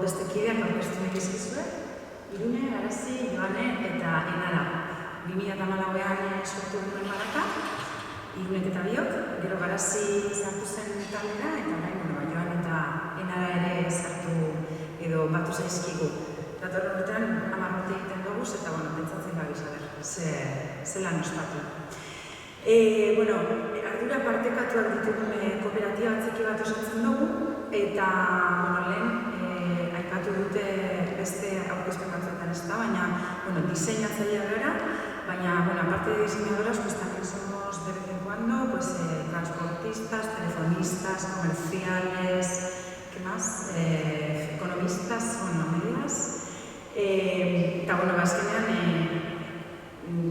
beste kideak aurkeztu nahi dizkizue, Irune, Garazi, Joane eta Enara. 2014an sortu duen maraka, Irunek eta biok, gero Garazi sartu zen taldera, eta orain Joane eta Enara ere sartu edo batu zaizkigu. Datorren urtean 10 urte egiten dugu, eta pentsatzen gabiz, ze lan ospatu. Ardura partekatuak ditugun kooperatiba txiki bat osatzen dugu, eta lehen aipatu dute beste aurkezpen batzuetan ez da, baina diseinatzailea gara, baina aparte de diseñadoras, también somos de vez en cuando transportistas, telefonistas, comerciales, ¿qué más? Economistas, medias. Eta azkenean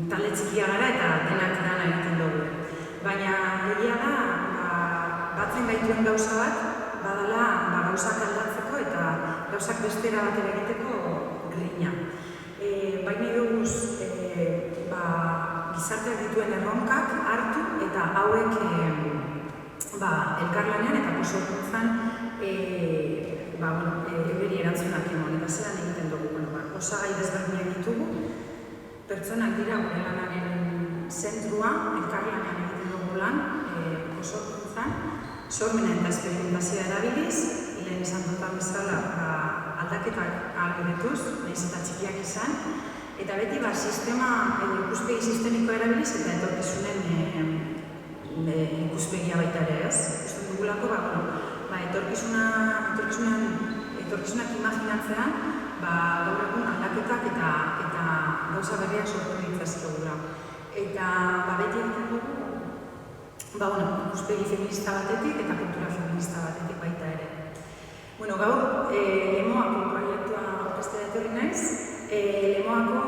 talde txikia gara eta denak dana egiten dugu. Baina egia da, batzen gaituen gauza bat, badala gauzak aldatzeko eta gauzak bestera batera egiteko grina. Baina duguz gizarteak dituen erronkak hartu eta hauek elkarlanean eta konsorkuntzan euri erantzunak emon, eta zelan egiten dugu. Osagai desberdinak ditugu, pertsonak dira gure lanaren zentrua, elkarlanean egiten dugu lan, konsorkuntzan, sormena eta esperimentazioa erabiliz, lehen esan dutan bezala aldaketak ahalbidetuz, nahiz eta txikiak izan, eta beti ikuspegi sistemikoa erabiliz eta etorkizunen ikuspegia baita ere ez. Ikusten dugulako, etorkizunak imaginatzean, gaur egun aldaketak eta gauza berriak sortu ditzazkegula. Eta beti egiten dugu, ikuspegi feminista batetik eta kultura feminista batetik baita ere. Gaur, Lemoako proiektua aurkeztea etorri naiz, Lemoako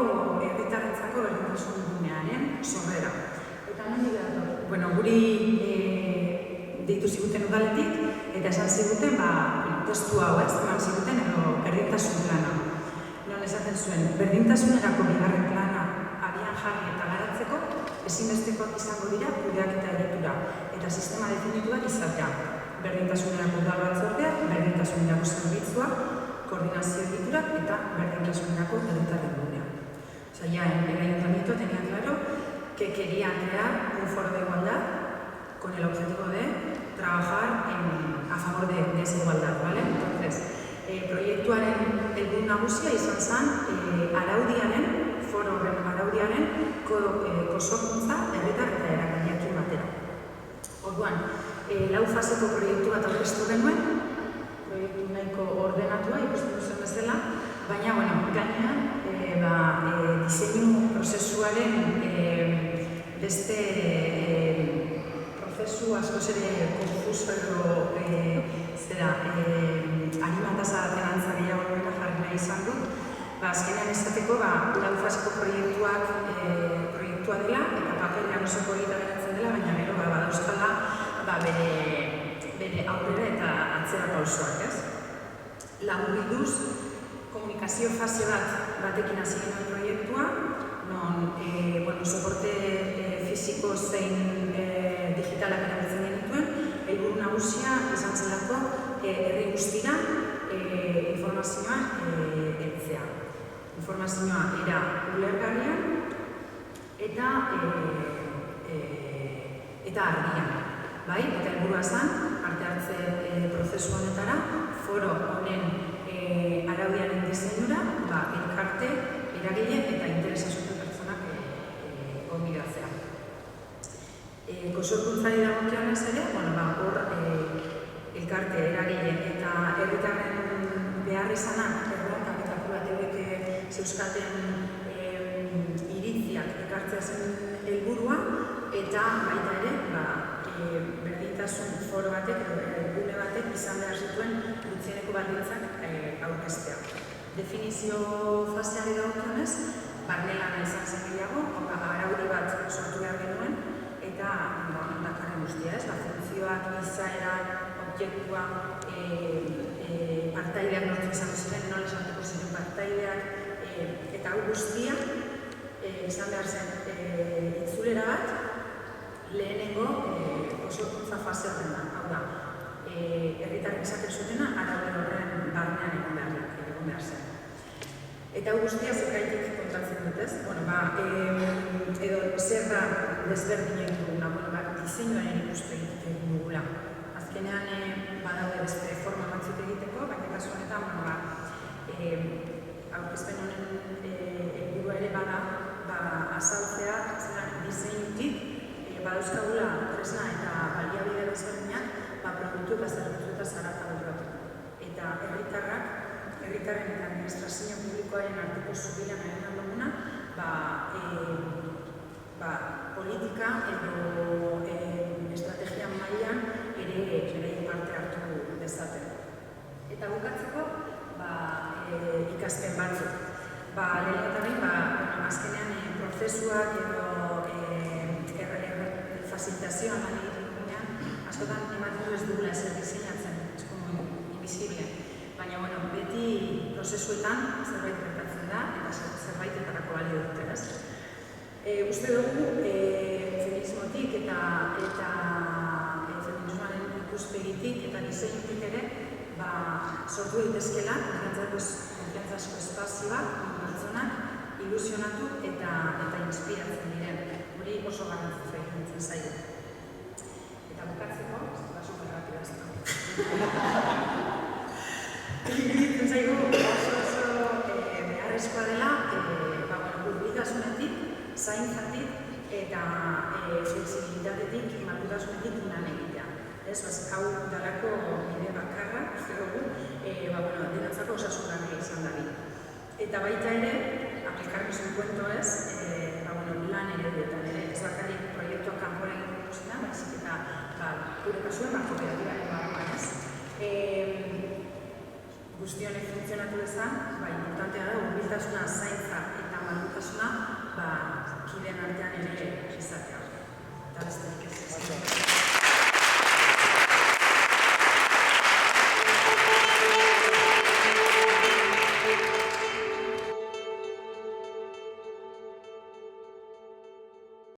herritarrentzako berdintasun gunearen sorrera. Eta nondik dator? Guri deitu ziguten udaletik, eta esan ziguten testu hau eman ziguten edo berdintasun plana. Non esaten zuen, berdintasunerako bigarren plana abian jarri eta garatzeko ezinbestekoak izango dira kudeaketa egitura eta sistema definituak izatea. Berdintasunerako udal batzordea, berdintasunerako zerbitzua, koordinazio egiturak eta berdintasunerako herritarren gunea. Ya en el ayuntamiento tenían claro que querían crear un foro de igualdad con el objetivo de trabajar a favor de esa igualdad, ¿vale? Entonces, proiektuaren helburu nagusia izan zen foro araudiaren konsorkuntza herritar eta eragileekin batera. Orduan, 4 faseko proiektu bat aurkeztu genuen, proiektu nahiko ordenatua ikusten duzen bezala, baina, gainean, diseinu prozesuaren beste prozesu askoz ere konfuso edo animatasa denantza gehiago duena jarri nahi izan dut. Azkenean esateko, 4 faseko proiektua dela eta paperean oso polita geratzen dela, baina gero badauzkala bere aurrera eta atzera pausoak, ez? Laburbilduz, komunikazio fase batekin hasi genuen proiektua, non soporte fisiko zein digitalak erabiltzen genituen, helburu nagusia izan zelako herri guztira informazioa heltzea. Informazioa era ulergarria eta argian. Eta helburua zen, parte hartze prozesu honetara, foro honen araudiaren diseinura, elkarte, eragile eta interesasutu pertsonak gonbidatzea. Konsorkuntzari dagokionez ere, hor elkarte, eragile eta herritarren behar izanak erronkak eta kurateuek zeuzkaten iritziak ekartzea zen helburua, eta baita ere berdintasun foro batek edo gune batek izan behar zituen gutxieneko baldintzak aurkeztea. Definizio faseari dagokionez, barnelana izan zen gehiago, araudi bat sortu behar genuen, eta dakarren guztia, funtzioak, izaera, objektua, partaideak nortu izango ziren, nola esatuko ziren partaideak, eta hau guztia izan behar zen itzulera bat, lehenengo konsorkuntza fasea horren da. Hau da, herritarrek esaten zutena, araudi horren barnean egon behar. Eta guztia zergaitik kontatzen dut, ez? Edo zer da desberdinak duguna, diseinuaren ikuspegitik egin dugula. Azkenean badaude beste forma batzuk egiteko, baina kasu honetan, aurkezpen honen helburua ere bada azaltzea diseinutik badauzkagula tresna eta baliabide desberdinak produktu eta zerbitzuetaz haratago joateko. Eta herritarren eta administrazio publikoaren arteko zubilanaren aldaguna politika edo estrategia mailan ere parte hartu dezaten. Eta bukatzeko ikaspen batzuk. Lehenetarik, azkenean prozesuak edo facilitazioan lan egiten dugunean, askotan ematen ez dugula ezer diseinatzen, es como invisible. Baina, beti prozesuetan zerbait gertatzen da eta zerbaitetarako balio dute, ez? Uste dugu, feminismotik eta feminismoaren ikuspegitik eta diseinutik ere sortu daitezkeela konfiantzazko espazioak, pertsonak ilusionatu eta inspiratzen diren. Hori oso garrantzitsua iruditzen zaigu. Eta bukatzeko, superratioa ez da. Iruditzen zaigu oso beharrezkoa dela hurbiltasunetik, zaintzatik eta flexibilitatetik, malgutasunetik lan egitea. Hau dalako bide bakarra, uste dugu, denontzako osasungarria izan dadin. Eta baita ere, aplikarnos un cuento ez, lan ereduetan ere, ez bakarrik proiektuak kanpoan egin ikusten, baizik eta gure kasuen kooperatibaren barruan ez. Guztionek funtzionatu dezan, importantea da, hurbiltasuna, zaintza eta malgutasuna kideen artean ere izatea. Eta besterik ez.